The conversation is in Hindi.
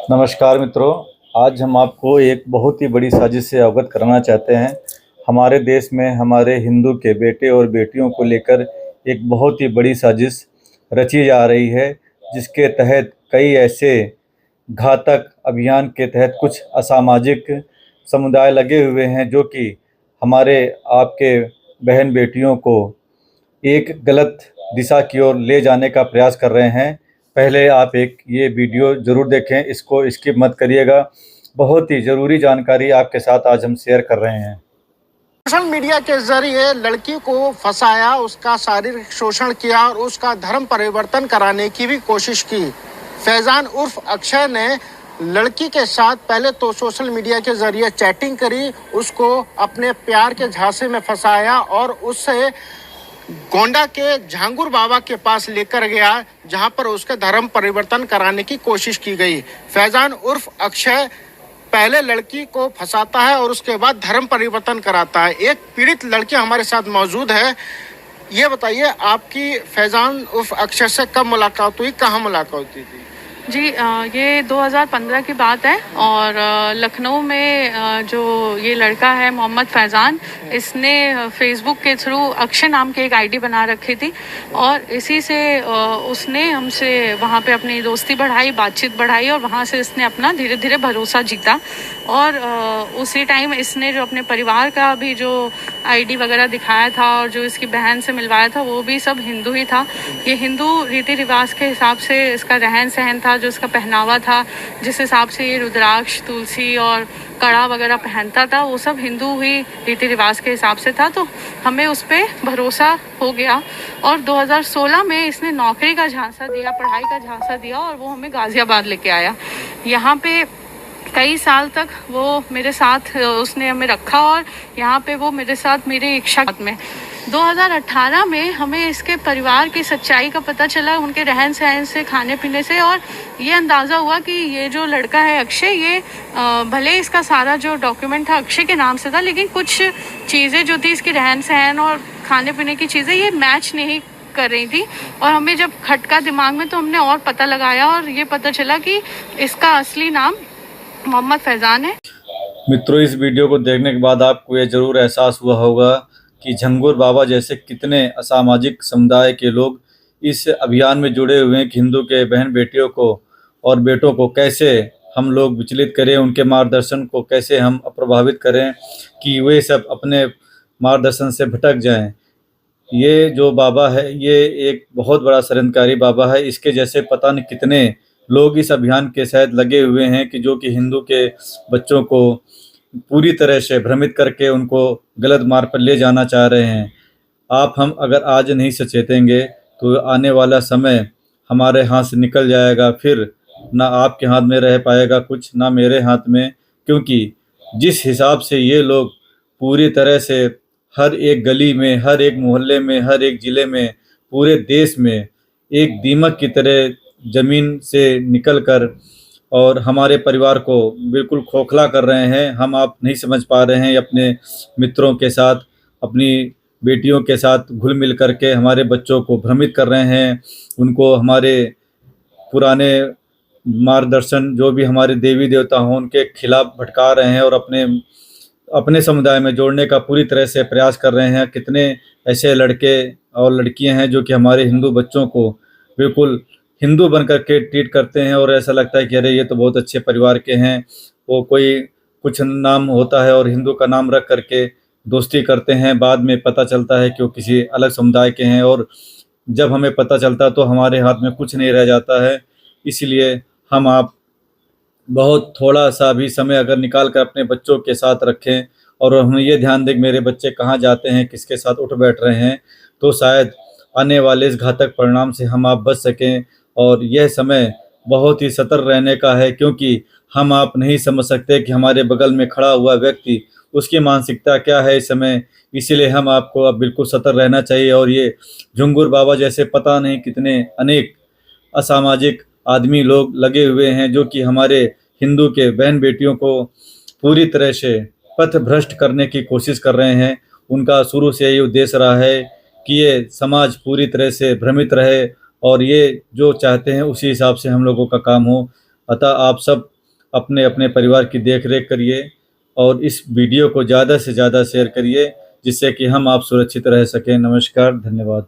नमस्कार मित्रों। आज हम आपको एक बहुत ही बड़ी साजिश से अवगत कराना चाहते हैं। हमारे देश में हमारे हिंदू के बेटे और बेटियों को लेकर एक बहुत ही बड़ी साजिश रची जा रही है, जिसके तहत कई ऐसे घातक अभियान के तहत कुछ असामाजिक समुदाय लगे हुए हैं, जो कि हमारे आपके बहन बेटियों को एक गलत दिशा की ओर ले जाने का प्रयास कर रहे हैं। पहले आप एक ये वीडियो ज़रूर देखें, इसको स्किप मत करिएगा। बहुत ही ज़रूरी जानकारी आपके साथ आज हम शेयर कर रहे हैं। सोशल मीडिया के जरिए लड़की को फंसाया, उसका शारीरिक शोषण किया और उसका धर्म परिवर्तन कराने की भी कोशिश की। फैजान उर्फ अक्षय ने लड़की के साथ पहले तो सोशल मीडिया के जरिए चैटिंग करी, उसको अपने प्यार के झांसे में फंसाया और उससे गोंडा के झांगुर बाबा के पास लेकर गया, जहां पर उसके धर्म परिवर्तन कराने की कोशिश की गई। फैजान उर्फ अक्षय पहले लड़की को फंसाता है और उसके बाद धर्म परिवर्तन कराता है। एक पीड़ित लड़की हमारे साथ मौजूद है। ये बताइए, आपकी फैजान उर्फ अक्षय से कब मुलाकात हुई, कहाँ मुलाकात हुई थी? जी ये 2015 की बात है और लखनऊ में जो ये लड़का है मोहम्मद फैज़ान, इसने फेसबुक के थ्रू अक्षय नाम की एक आईडी बना रखी थी और इसी से उसने हमसे वहाँ पे अपनी दोस्ती बढ़ाई, बातचीत बढ़ाई और वहाँ से इसने अपना धीरे धीरे भरोसा जीता। और उसी टाइम इसने जो अपने परिवार का भी जो आईडी वगैरह दिखाया था और जो इसकी बहन से मिलवाया था, वो भी सब हिंदू ही था। ये हिंदू रीति रिवाज के हिसाब से इसका रहन सहन था, जो इसका पहनावा था, जिस हिसाब से ये रुद्राक्ष, तुलसी और कड़ा वगैरह पहनता था, वो सब हिंदू ही रीति रिवाज के हिसाब से था। तो हमें उस पर भरोसा हो गया और 2016 में इसने नौकरी का झांसा दिया, पढ़ाई का झांसा दिया और वो हमें गाजियाबाद लेके आया। यहाँ पे कई साल तक वो मेरे साथ उसने हमें रखा और यहाँ पे वो मेरे साथ मेरी इच्छा में 2018 में हमें इसके परिवार की सच्चाई का पता चला, उनके रहन सहन से, खाने पीने से, और ये अंदाज़ा हुआ कि ये जो लड़का है अक्षय, ये भले इसका सारा जो डॉक्यूमेंट था अक्षय के नाम से था, लेकिन कुछ चीज़ें जो थी इसकी रहन सहन और खाने पीने की चीज़ें ये मैच नहीं कर रही थी। और हमें जब खटका दिमाग में, तो हमने और पता लगाया और ये पता चला कि इसका असली नाम मोहम्मद फैज़ान है। मित्रों, इस वीडियो को देखने के बाद आपको ये ज़रूर एहसास हुआ होगा कि झंगुर बाबा जैसे कितने असामाजिक समुदाय के लोग इस अभियान में जुड़े हुए हैं कि हिंदू के बहन बेटियों को और बेटों को कैसे हम लोग विचलित करें, उनके मार्गदर्शन को कैसे हम प्रभावित करें कि वे सब अपने मार्गदर्शन से भटक जाएं। ये जो बाबा है, ये एक बहुत बड़ा षड्यंत्रकारी बाबा है। इसके जैसे पता नहीं कितने लोग इस अभियान के साथ लगे हुए हैं कि जो कि हिंदू के बच्चों को पूरी तरह से भ्रमित करके उनको गलत मार्ग पर ले जाना चाह रहे हैं। हम अगर आज नहीं सचेतेंगे तो आने वाला समय हमारे हाथ से निकल जाएगा, फिर ना आपके हाथ में रह पाएगा कुछ, ना मेरे हाथ में। क्योंकि जिस हिसाब से ये लोग पूरी तरह से हर एक गली में, हर एक मोहल्ले में, हर एक ज़िले में, पूरे देश में एक दीमक की तरह ज़मीन से निकलकर और हमारे परिवार को बिल्कुल खोखला कर रहे हैं, हम आप नहीं समझ पा रहे हैं। अपने मित्रों के साथ, अपनी बेटियों के साथ घुल मिल करके हमारे बच्चों को भ्रमित कर रहे हैं, उनको हमारे पुराने मार्गदर्शन जो भी हमारे देवी देवता हों उनके खिलाफ भटका रहे हैं और अपने समुदाय में जोड़ने का पूरी तरह से प्रयास कर रहे हैं। कितने ऐसे लड़के और लड़कियां हैं जो कि हमारे हिंदू बच्चों को बिल्कुल हिंदू बन कर के ट्रीट करते हैं और ऐसा लगता है कि अरे ये तो बहुत अच्छे परिवार के हैं। वो कोई कुछ नाम होता है और हिंदू का नाम रख करके दोस्ती करते हैं, बाद में पता चलता है कि वो किसी अलग समुदाय के हैं और जब हमें पता चलता तो हमारे हाथ में कुछ नहीं रह जाता है। इसलिए हम आप बहुत थोड़ा सा भी समय अगर निकाल कर अपने बच्चों के साथ रखें और हमें ये ध्यान दें कि मेरे बच्चे कहाँ जाते हैं, किसके साथ उठ बैठ रहे हैं, तो शायद आने वाले इस घातक परिणाम से हम आप बच सकें। और यह समय बहुत ही सतर्क रहने का है, क्योंकि हम आप नहीं समझ सकते कि हमारे बगल में खड़ा हुआ व्यक्ति, उसकी मानसिकता क्या है इस समय। इसीलिए हम आपको अब बिल्कुल सतर्क रहना चाहिए। और ये झुंगुर बाबा जैसे पता नहीं कितने अनेक असामाजिक आदमी लोग लगे हुए हैं जो कि हमारे हिंदू के बहन बेटियों को पूरी तरह से पथ भ्रष्ट करने की कोशिश कर रहे हैं। उनका शुरू से यही उद्देश्य रहा है कि ये समाज पूरी तरह से भ्रमित रहे और ये जो चाहते हैं उसी हिसाब से हम लोगों का काम हो। अतः आप सब अपने अपने परिवार की देख रेख करिए और इस वीडियो को ज़्यादा से ज़्यादा शेयर करिए, जिससे कि हम आप सुरक्षित रह सकें। नमस्कार, धन्यवाद।